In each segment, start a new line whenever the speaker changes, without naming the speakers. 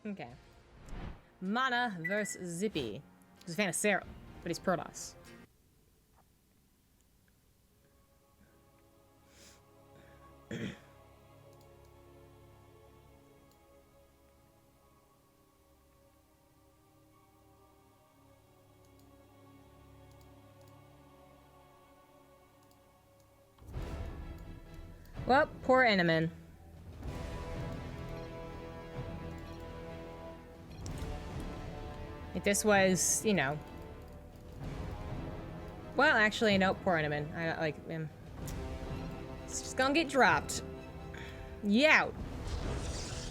Okay. MaNa versus Zippy. He's a fan of Sarah, but he's Protoss. Well, poor Enemin. If this was, you know... Well, actually, no, poor Enemin. I don't like him. It's just gonna get dropped. Yeah.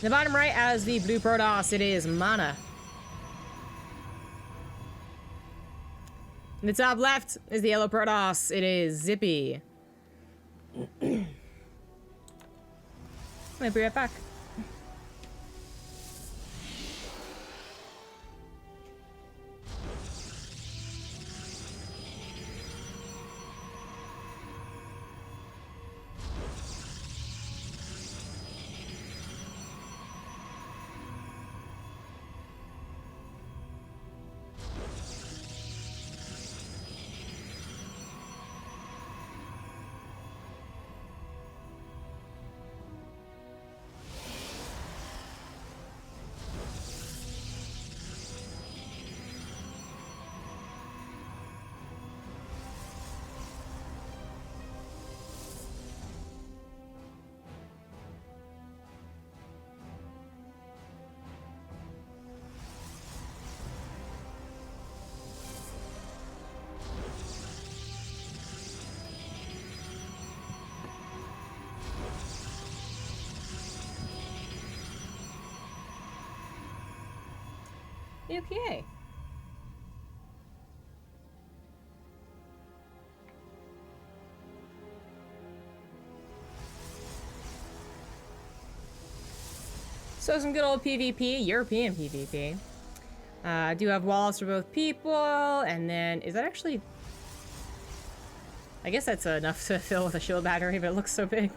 The bottom right as the blue Protoss, it is MaNa. In the top left is the yellow Protoss, it is Zippy. I'll be right back. Okay. So some good old PvP, European PvP. I do have walls for both people, and then is that actually? I guess that's enough to fill with a shield battery, but it looks so big.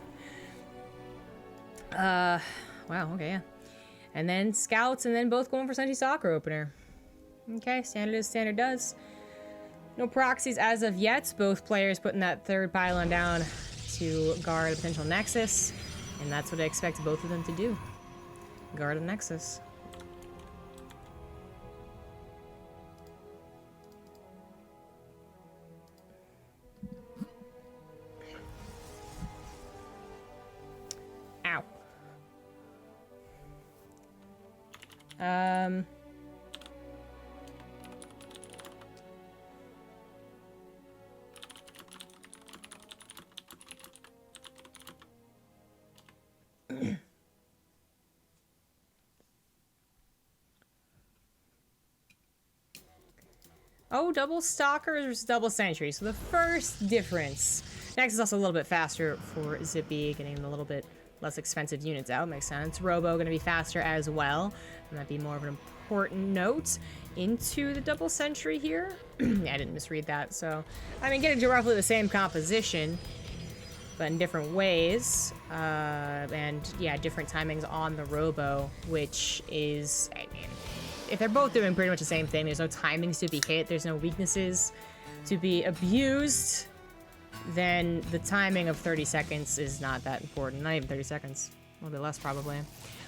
Wow. Okay. Yeah. And then scouts, and then both going for Sentry Soccer opener. Okay, standard as standard does. No proxies as of yet. Both players putting that third pylon down to guard a potential nexus. And that's what I expect both of them to do. Guard a nexus. Ow. Oh, double stalkers versus double sentry. So the first difference. Next is also a little bit faster for Zippy, getting a little bit less expensive units out. Makes sense. Robo going to be faster as well. And that'd be more of an important note into the double sentry here. Yeah, I didn't misread that. So, I mean, getting to roughly the same composition, but in different ways. And yeah, different timings on the Robo, which is, I mean, if they're both doing pretty much the same thing, there's no timings to be hit, there's no weaknesses to be abused, then the timing of 30 seconds is not that important. Not even 30 seconds. A little bit less, probably.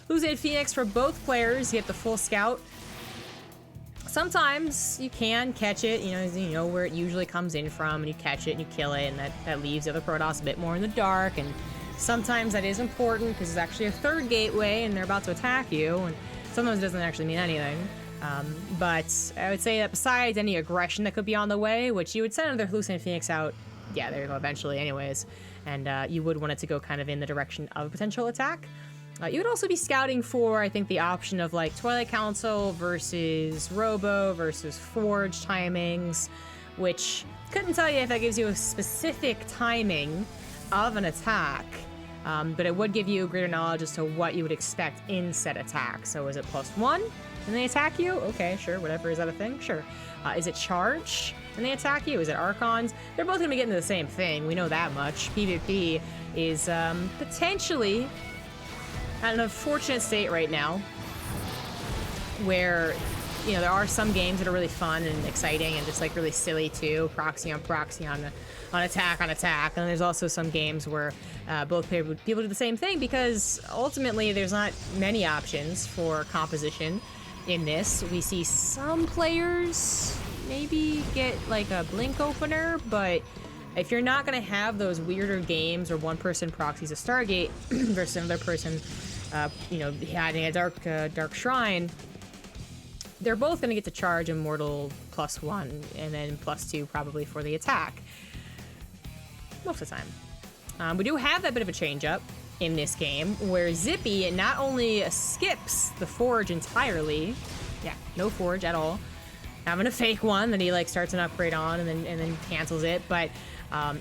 Lose Phoenix for both players. You get the full scout. Sometimes you can catch it, you know where it usually comes in from, and you catch it and you kill it, and that leaves the other Protoss a bit more in the dark, and sometimes that is important because it's actually a third gateway and they're about to attack you, and sometimes it doesn't actually mean anything. But I would say that besides any aggression that could be on the way, which you would send another Hallucinant Phoenix out, yeah, there you go, eventually anyways, and you would want it to go kind of in the direction of a potential attack. You would also be scouting for, I think, the option of like Twilight Council versus Robo versus Forge timings, which couldn't tell you if that gives you a specific timing of an attack, but it would give you greater knowledge as to what you would expect in said attack. So is it +1 and they attack you? Okay, sure, whatever. Is that a thing? Sure. Is it charge and they attack you? Is it Archons? They're both going to be getting to the same thing. We know that much. PvP is potentially at an unfortunate state right now. where, you know, there are some games that are really fun and exciting and just like really silly too, proxy on attack on attack, and there's also some games where both people do the same thing, because ultimately there's not many options for composition in this. We see some players maybe get like a blink opener, but if you're not going to have those weirder games where one person proxies a Stargate versus another person, you know, hiding a dark shrine, they're both going to get to charge Immortal +1 and then +2 probably for the attack. Most of the time. We do have that bit of a change-up in this game, where Zippy not only skips the Forge entirely, yeah, no Forge at all, having a fake one that he like starts an upgrade on and then cancels it, but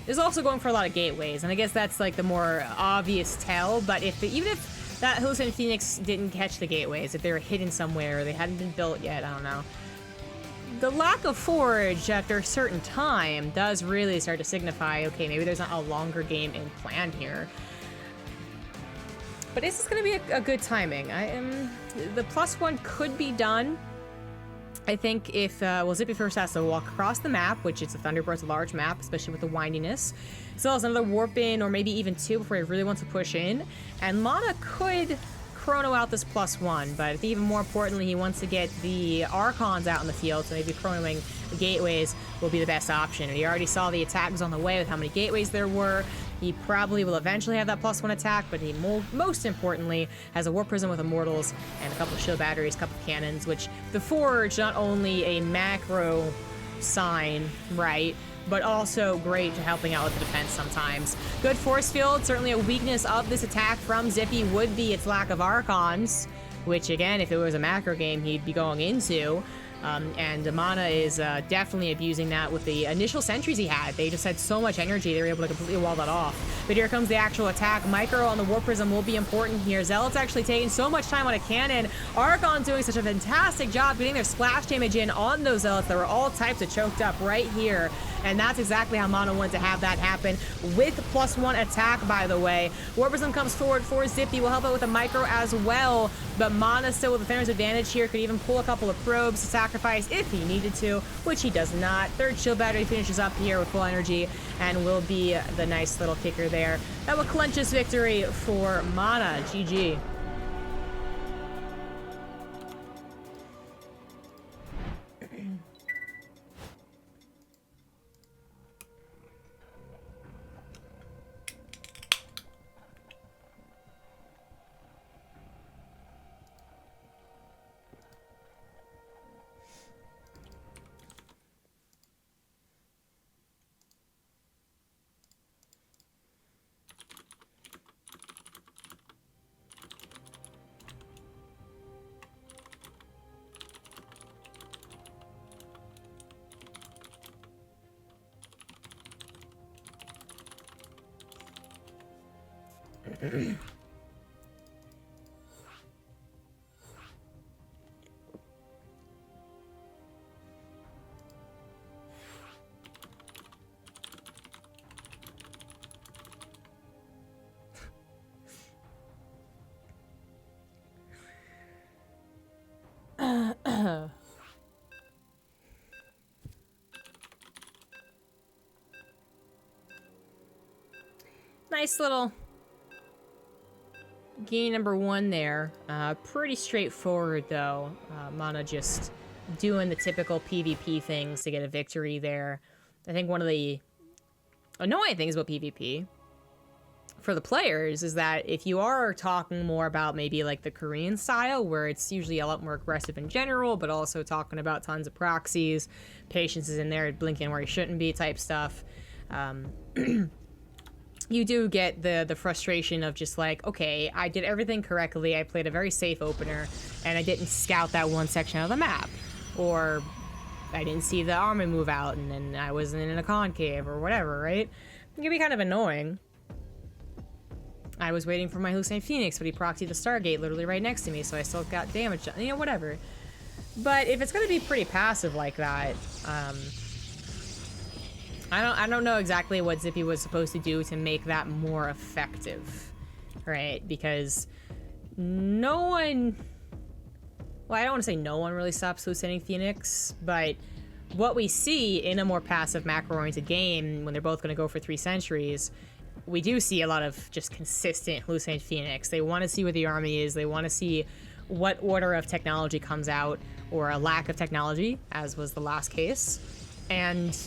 is also going for a lot of gateways, and I guess that's like the more obvious tell. But even if that Hallucinating Phoenix didn't catch the gateways, if they were hidden somewhere, or they hadn't been built yet, I don't know, the lack of Forge after a certain time does really start to signify, okay, maybe there's not a longer game in plan here. But this is going to be a good timing. The +1 could be done, I think, if, well, Zippy first has to walk across the map, which is a Thunderbird's large map, especially with the windiness. Still has another warp in, or maybe even 2 before he really wants to push in. And MaNa could chrono out this +1, but I think even more importantly, he wants to get the Archons out in the field, so maybe chronoing the gateways will be the best option. And he already saw the attack was on the way with how many gateways there were. He probably will eventually have that +1 attack, but he most importantly has a Warp Prism with Immortals and a couple of shield batteries, a couple of cannons, which the Forge, not only a macro sign, right, but also great to helping out with the defense sometimes. Good force field. Certainly a weakness of this attack from Zippy would be its lack of Archons, which again, if it was a macro game, he'd be going into. And MaNa is definitely abusing that with the initial sentries he had. They just had so much energy, they were able to completely wall that off. But here comes the actual attack. Micro on the Warp Prism will be important here. Zealot's actually taking so much time on a cannon. Archon doing such a fantastic job getting their splash damage in on those Zealots that were all types of choked up right here. And that's exactly how MaNa wanted to have that happen, with +1 attack, by the way. Warp Prism comes forward for Zippy, will help out with a micro as well, but MaNa still with the defender's advantage here, could even pull a couple of probes to sacrifice if he needed to, which he does not. Third shield battery finishes up here with full energy, and will be the nice little kicker there. That will clinch this victory for MaNa. GG. Nice little game number 1 there. Pretty straightforward though. MaNa just doing the typical PvP things to get a victory there. I think one of the annoying things about PvP for the players is that if you are talking more about maybe like the Korean style, where it's usually a lot more aggressive in general, but also talking about tons of proxies, patience is in there, blinking where he shouldn't be type stuff, you do get the frustration of just like, okay, I did everything correctly, I played a very safe opener, and I didn't scout that one section of the map, or I didn't see the army move out, and then I wasn't in a concave, or whatever, right? It can be kind of annoying. I was waiting for my Hallucinating Phoenix, but he proxied the Stargate literally right next to me, so I still got damage done, you know, whatever. But if it's gonna be pretty passive like that, I don't know exactly what Zippy was supposed to do to make that more effective, right? Because no one well, I don't want to say no one really stops hallucinating Phoenix, but what we see in a more passive macro-oriented game, when they're both going to go for 3 sentries, we do see a lot of just consistent hallucinated Phoenix. They want to see where the army is. They want to see what order of technology comes out, or a lack of technology, as was the last case. And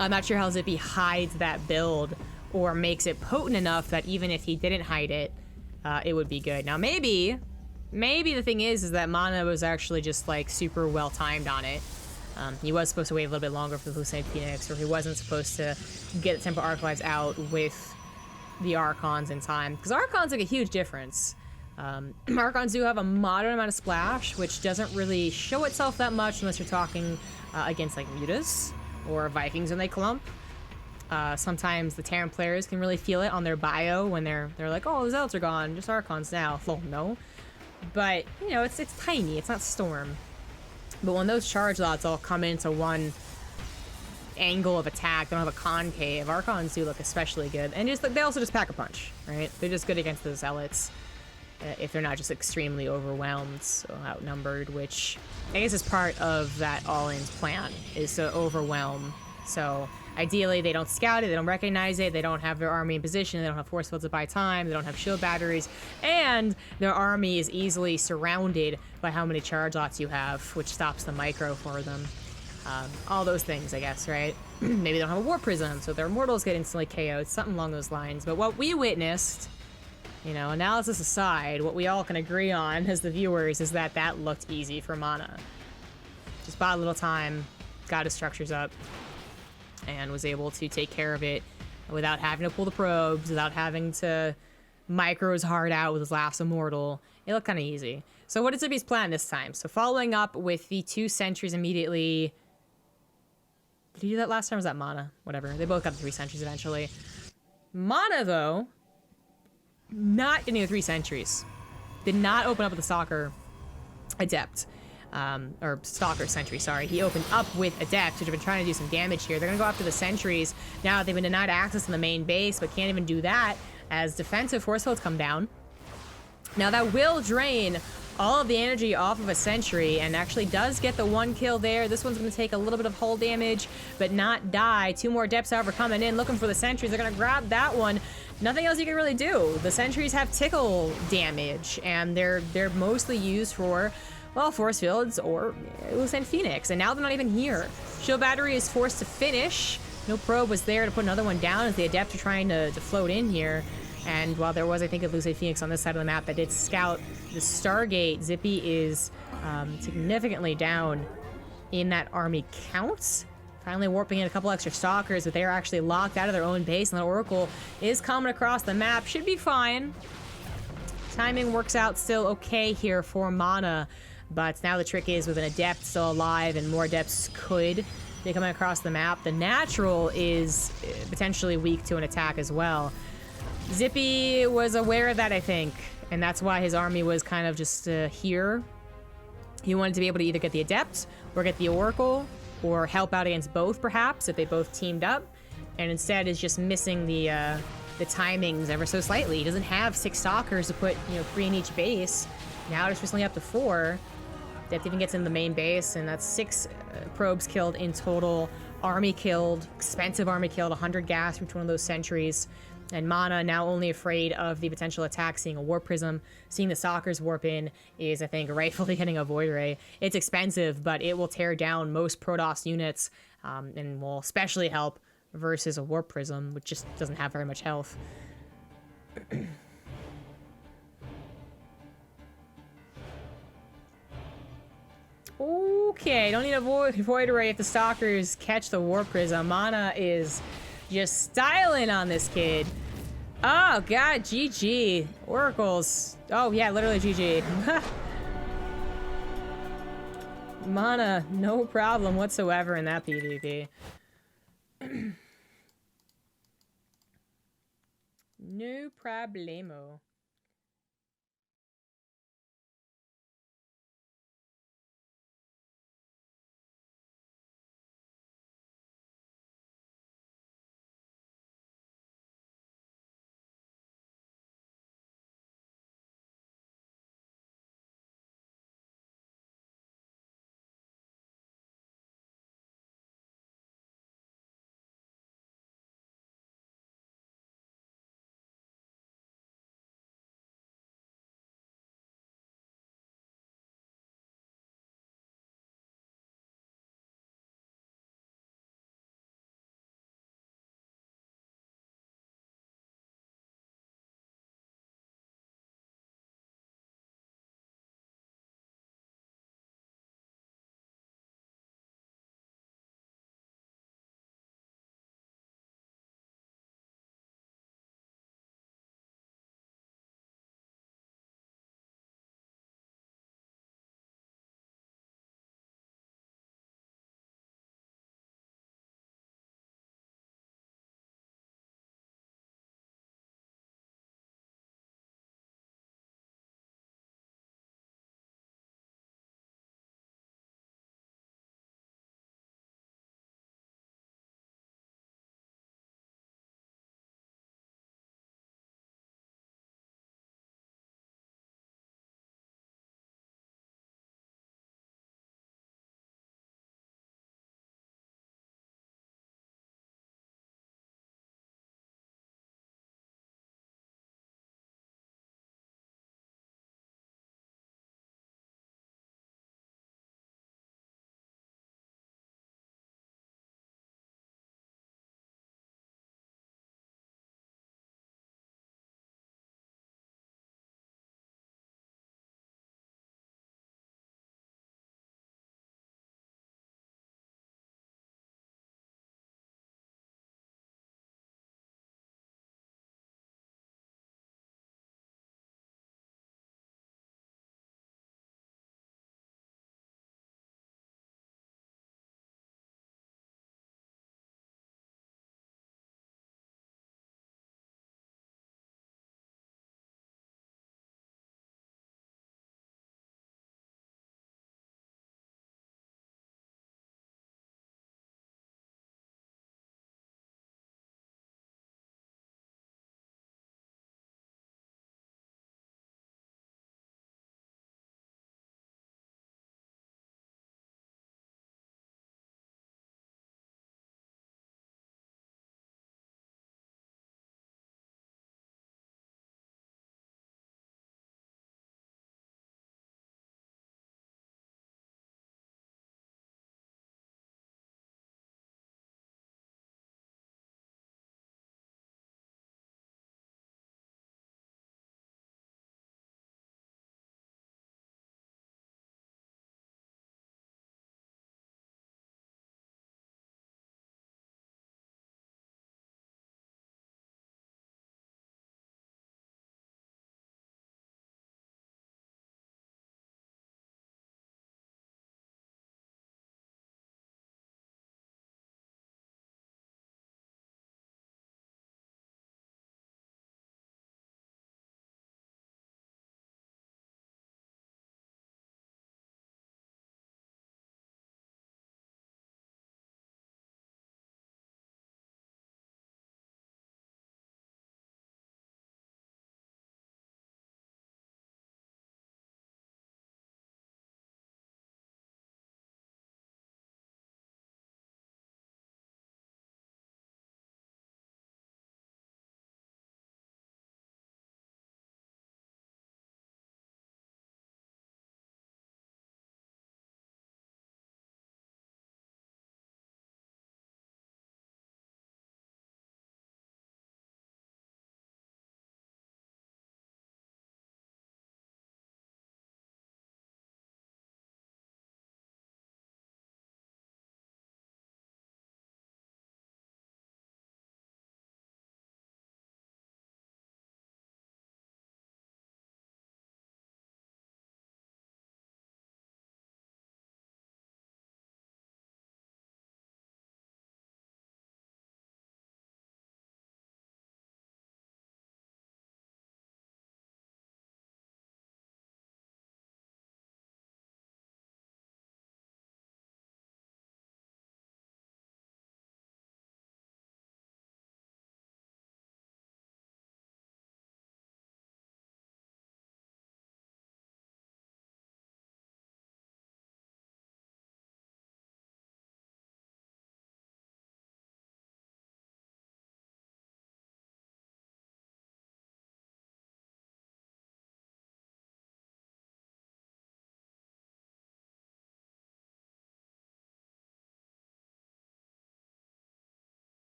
I'm not sure how Zippy hides that build or makes it potent enough that even if he didn't hide it, it would be good. Now, maybe the thing is that MaNa was actually just like super well timed on it. He was supposed to wait a little bit longer for the hallucinated Phoenix, or he wasn't supposed to get the Tempo Archives out with the Archons in time, because Archons make a huge difference. Archons do have a moderate amount of splash, which doesn't really show itself that much unless you're talking against like Mutas or Vikings when they clump. Sometimes the Terran players can really feel it on their bio when they're like, oh, the Zealots are gone, just Archons now. Well, no. But, you know, it's tiny, it's not Storm. But when those charge lots all come into one angle of attack, they don't have a concave, Archons do look especially good. And just they also just pack a punch, right? They're just good against the Zealots. If they're not just extremely overwhelmed, so outnumbered, which I guess is part of that all-in's plan, is to overwhelm. So ideally, they don't scout it, they don't recognize it, they don't have their army in position, they don't have force fields to buy time, they don't have shield batteries, and their army is easily surrounded by how many charge lots you have, which stops the micro for them. All those things, I guess, right? Maybe they don't have a war prism, so their mortals get instantly KO'd, something along those lines. But what we witnessed, you know, analysis aside, what we all can agree on as the viewers is that that looked easy for MaNa. Just bought a little time, got his structures up, and was able to take care of it without having to pull the probes, without having to micro his heart out with his last immortal. It looked kind of easy. So what is Zippy's plan this time? So following up with the 2 sentries immediately. Did he do that last time? Or was that MaNa? Whatever. They both got the 3 sentries eventually. MaNa, though, not getting the 3 sentries. Did not open up with the Stalker Adept. Or Stalker Sentry, sorry. He opened up with Adept, which have been trying to do some damage here. They're going to go after the Sentries. Now they've been denied access to the main base, but can't even do that as defensive force fields come down. Now that will drain all of the energy off of a Sentry, and actually does get the 1 kill there. This one's going to take a little bit of hull damage, but not die. 2 more Depths, however, coming in, looking for the Sentries. They're going to grab that one. Nothing else you can really do. The Sentries have tickle damage, and they're mostly used for, well, force fields or Hallucinate Phoenix, and now they're not even here. Shield battery is forced to finish. No probe was there to put another one down as the Adept are trying to float in here. And while there was, I think, a Hallucinate Phoenix on this side of the map that did scout the Stargate, Zippy is significantly down in that army count. Finally warping in a couple extra Stalkers, but they are actually locked out of their own base, and the Oracle is coming across the map. Should be fine. Timing works out still okay here for MaNa. But now the trick is with an Adept still alive and more Adepts could be coming across the map. The Natural is potentially weak to an attack as well. Zippy was aware of that, I think, and that's why his army was kind of just here. He wanted to be able to either get the Adept or get the Oracle or help out against both, perhaps, if they both teamed up, and instead is just missing the timings ever so slightly. He doesn't have 6 Stalkers to put, you know, 3 in each base. Now it's recently up to 4. Depth even gets in the main base, and that's 6 probes killed in total. Army killed, expensive army killed, 100 gas from each one of those sentries. And MaNa, now only afraid of the potential attack, seeing a Warp Prism, seeing the Stalkers warp in, is, I think, rightfully getting a Void Ray. It's expensive, but it will tear down most Protoss units, and will especially help versus a Warp Prism, which just doesn't have very much health. Okay, don't need a Void Ray if the Stalkers catch the Warp Prism. MaNa is just styling on this kid. Oh, God, GG. Oracles. Oh, yeah, literally GG. MaNa, no problem whatsoever in that PvP. No problemo.